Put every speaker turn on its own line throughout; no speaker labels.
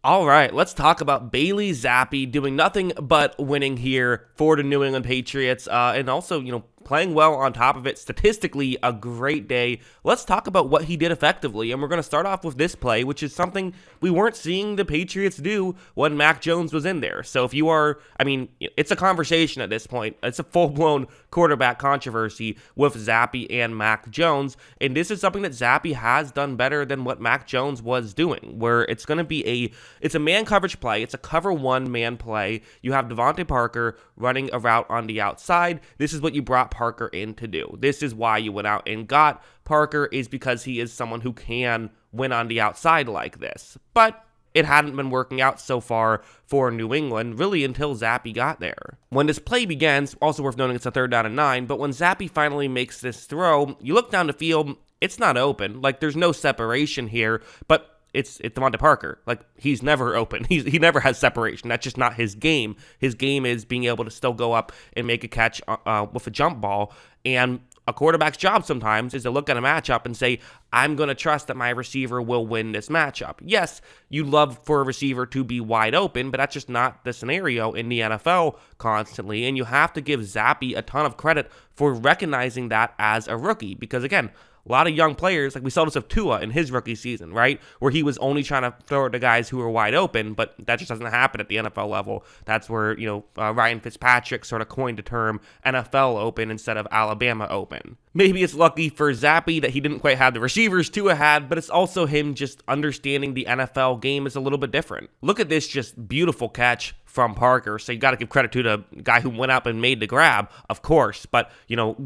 All right, let's talk about Bailey Zappe doing nothing but winning here for the New England Patriots, and also, playing well on top of it. Statistically, a great day. Let's talk about what he did effectively, and we're going to start off with this play, which is something we weren't seeing the Patriots do when Mac Jones was in there. So if you are, it's a conversation at this point. It's a full-blown quarterback controversy with Zappe and Mac Jones, and this is something that Zappe has done better than what Mac Jones was doing, where it's going to be it's a man coverage play. It's a cover one man play. You have Devontae Parker running a route on the outside. This is what you brought Parker in to do. This is why you went out and got Parker, is because he is someone who can win on the outside like this. But it hadn't been working out so far for New England, really until Zappe got there. When this play begins, also worth noting it's a 3rd down and 9, but when Zappe finally makes this throw, you look down the field, it's not open. Like, there's no separation here, but it's Devontae Parker. Like, he's never open. He never has separation. That's just not his game. His game is being able to still go up and make a catch with a jump ball. And a quarterback's job sometimes is to look at a matchup and say, I'm going to trust that my receiver will win this matchup. Yes, you love for a receiver to be wide open, but that's just not the scenario in the NFL constantly. And you have to give Zappe a ton of credit for recognizing that as a rookie. Because again, a lot of young players, like we saw this with Tua in his rookie season, right? Where he was only trying to throw it to guys who were wide open, but that just doesn't happen at the NFL level. That's where, Ryan Fitzpatrick sort of coined the term NFL open instead of Alabama open. Maybe it's lucky for Zappe that he didn't quite have the receivers Tua had, but it's also him just understanding the NFL game is a little bit different. Look at this just beautiful catch from Parker. So you got to give credit to the guy who went up and made the grab, of course, but,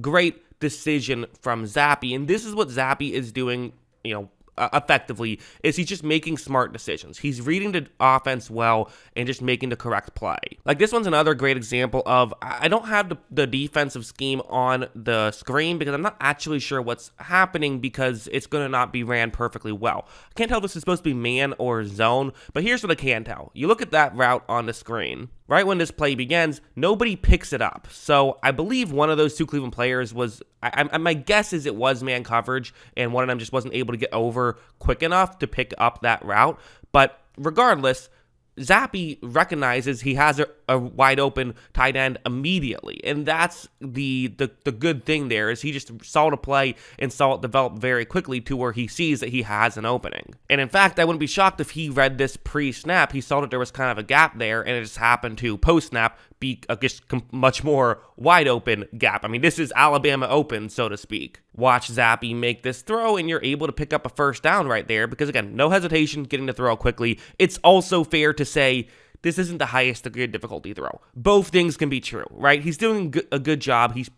great decision from Zappe, and this is what Zappe is doing, effectively, is he's just making smart decisions. He's reading the offense well and just making the correct play. Like, this one's another great example of, I don't have the defensive scheme on the screen because I'm not actually sure what's happening because it's going to not be ran perfectly well. I can't tell if this is supposed to be man or zone, but here's what I can tell. You look at that route on the screen. Right when this play begins, nobody picks it up. So I believe one of those two Cleveland players was, my guess is it was man coverage, and one of them just wasn't able to get over quick enough to pick up that route. But regardless, Zappe recognizes he has a wide open tight end immediately, and that's the good thing there, is he just saw the play and saw it develop very quickly to where he sees that he has an opening. And in fact, I wouldn't be shocked if he read this pre-snap. He saw that there was kind of a gap there, and it just happened to post-snap be a just much more wide open gap. This is Alabama open, so to speak. Watch Zappe make this throw, and you're able to pick up a 1st down right there because, again, no hesitation, getting the throw quickly. It's also fair to say this isn't the highest degree of difficulty throw. Both things can be true, right? He's doing a good job. He's,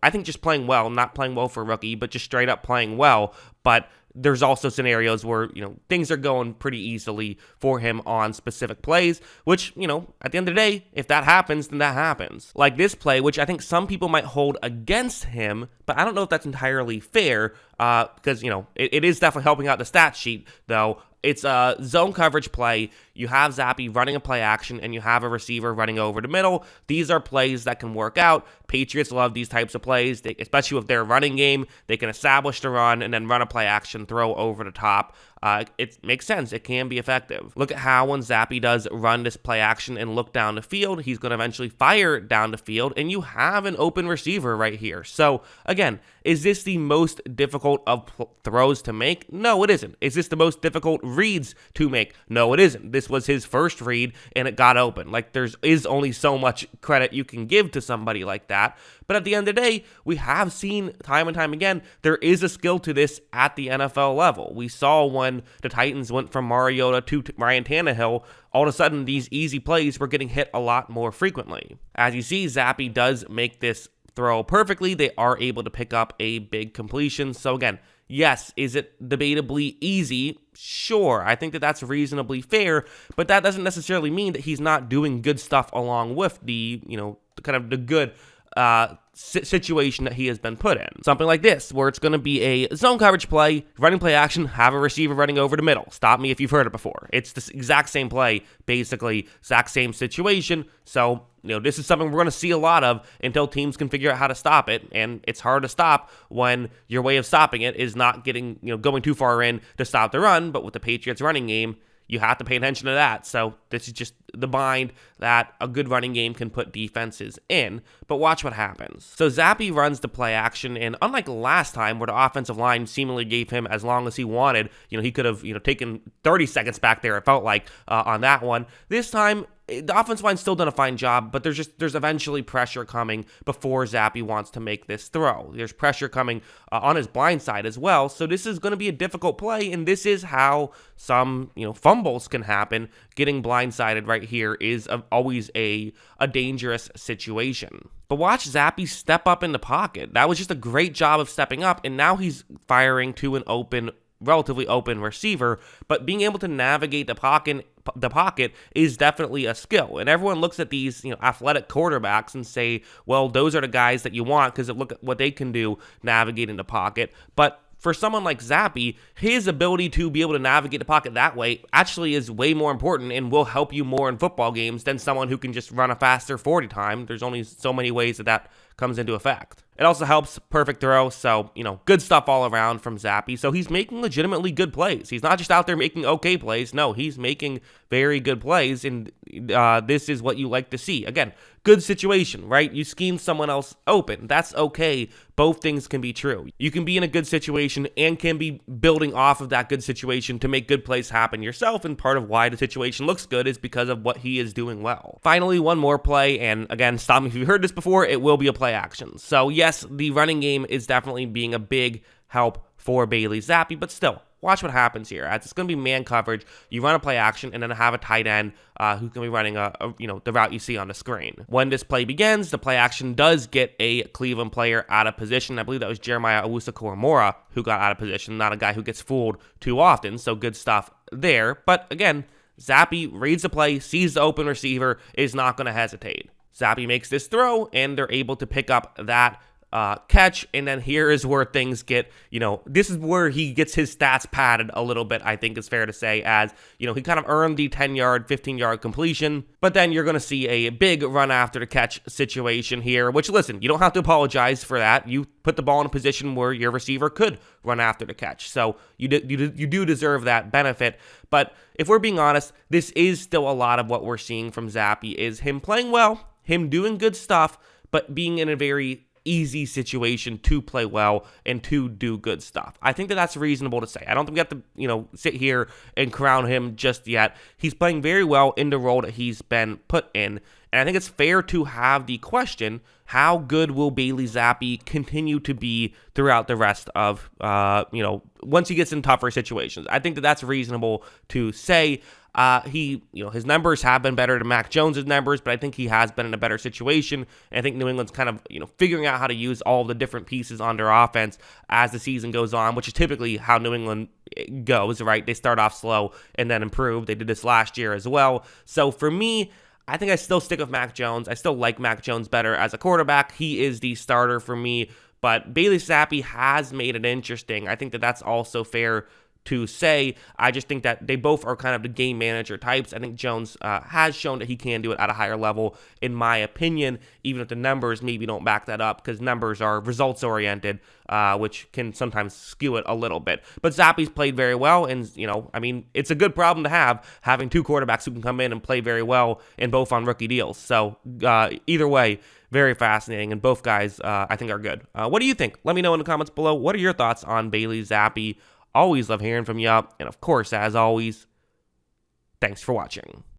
I think just playing well, not playing well for a rookie, but just straight up playing well. But there's also scenarios where, things are going pretty easily for him on specific plays, which, at the end of the day, if that happens, then that happens. Like this play, which I think some people might hold against him, but I don't know if that's entirely fair, because, it is definitely helping out the stat sheet, though. It's a zone coverage play. You have Zappe running a play action, and you have a receiver running over the middle. These are plays that can work out. Patriots love these types of plays, especially with their running game. They can establish the run and then run a play action, throw over the top. It makes sense. It can be effective. Look at how when Zappe does run this play action and look down the field, he's going to eventually fire down the field, and you have an open receiver right here. So, again, is this the most difficult of throws to make? No, it isn't. Is this the most difficult reads to make? No, it isn't. This was his first read, and it got open. Like, there is only so much credit you can give to somebody like that. But at the end of the day, we have seen time and time again, there is a skill to this at the NFL level. We saw when the Titans went from Mariota to Ryan Tannehill, all of a sudden these easy plays were getting hit a lot more frequently. As you see, Zappe does make this throw perfectly. They are able to pick up a big completion. So again, yes, is it debatably easy? Sure, I think that that's reasonably fair, but that doesn't necessarily mean that he's not doing good stuff along with the, kind of the good situation that he has been put in. Something like this, where it's going to be a zone coverage play, running play action, have a receiver running over the middle. Stop me if you've heard it before. It's the exact same play, basically, exact same situation. So, this is something we're going to see a lot of until teams can figure out how to stop it, and it's hard to stop when your way of stopping it is not getting, going too far in to stop the run, but with the Patriots running game, you have to pay attention to that. So this is just the bind that a good running game can put defenses in. But watch what happens. So Zappe runs the play action, and unlike last time where the offensive line seemingly gave him as long as he wanted, he could have taken 30 seconds back there, it felt like, on that one. This time, the offensive line's still done a fine job, but there's eventually pressure coming before Zappe wants to make this throw. There's pressure coming on his blind side as well, so this is going to be a difficult play, and this is how some fumbles can happen. Getting blindsided right here is always a dangerous situation. But watch Zappe step up in the pocket. That was just a great job of stepping up, and now he's firing to an relatively open receiver, but being able to navigate the pocket is definitely a skill. And everyone looks at these athletic quarterbacks and say, well, those are the guys that you want because look at what they can do navigating the pocket. But for someone like Zappe, his ability to be able to navigate the pocket that way actually is way more important and will help you more in football games than someone who can just run a faster 40 time. There's only so many ways that comes into effect. It also helps perfect throw, so, good stuff all around from Zappe. So he's making legitimately good plays. He's not just out there making okay plays. No, he's making very good plays, and this is what you like to see. Again, good situation, right? You scheme someone else open. That's okay. Both things can be true. You can be in a good situation and can be building off of that good situation to make good plays happen yourself, and part of why the situation looks good is because of what he is doing well. Finally, one more play, and again, stop me if you've heard this before, it will be a play action. So yes, the running game is definitely being a big help for Bailey Zappe, but still, watch what happens here. As it's going to be man coverage, you run a play action, and then have a tight end who's going to be running the route you see on the screen. When this play begins, the play action does get a Cleveland player out of position. I believe that was Jeremiah Owusu-Koramoah who got out of position, not a guy who gets fooled too often, so good stuff there. But again, Zappe reads the play, sees the open receiver, is not going to hesitate. Zappe makes this throw, and they're able to pick up that catch, and then here is where things get, this is where he gets his stats padded a little bit, I think it's fair to say, as, he kind of earned the 10-yard, 15-yard completion, but then you're going to see a big run after the catch situation here, which, listen, you don't have to apologize for that. You put the ball in a position where your receiver could run after the catch, so you do deserve that benefit. But if we're being honest, this is still a lot of what we're seeing from Zappe, is him playing well, him doing good stuff, but being in a very easy situation to play well and to do good stuff. I think that's reasonable to say. I don't think we have to, sit here and crown him just yet. He's playing very well in the role that he's been put in. And I think it's fair to have the question, how good will Bailey Zappe continue to be throughout the rest of, once he gets in tougher situations? I think that's reasonable to say. His numbers have been better than Mac Jones's numbers, but I think he has been in a better situation. And I think New England's kind of, figuring out how to use all the different pieces on their offense as the season goes on, which is typically how New England goes, right? They start off slow and then improve. They did this last year as well. So for me, I think I still stick with Mac Jones. I still like Mac Jones better as a quarterback. He is the starter for me, but Bailey Zappe has made it interesting. I think that's also fair to say. I just think that they both are kind of the game manager types. I think Jones has shown that he can do it at a higher level, in my opinion, even if the numbers maybe don't back that up, because numbers are results oriented, which can sometimes skew it a little bit. But Zappe's played very well, and it's a good problem to have, having two quarterbacks who can come in and play very well, and both on rookie deals. So either way, very fascinating, and both guys I think are good. What do you think? Let me know in the comments below. What are your thoughts on Bailey Zappe? Always love hearing from you. And of course, as always, thanks for watching.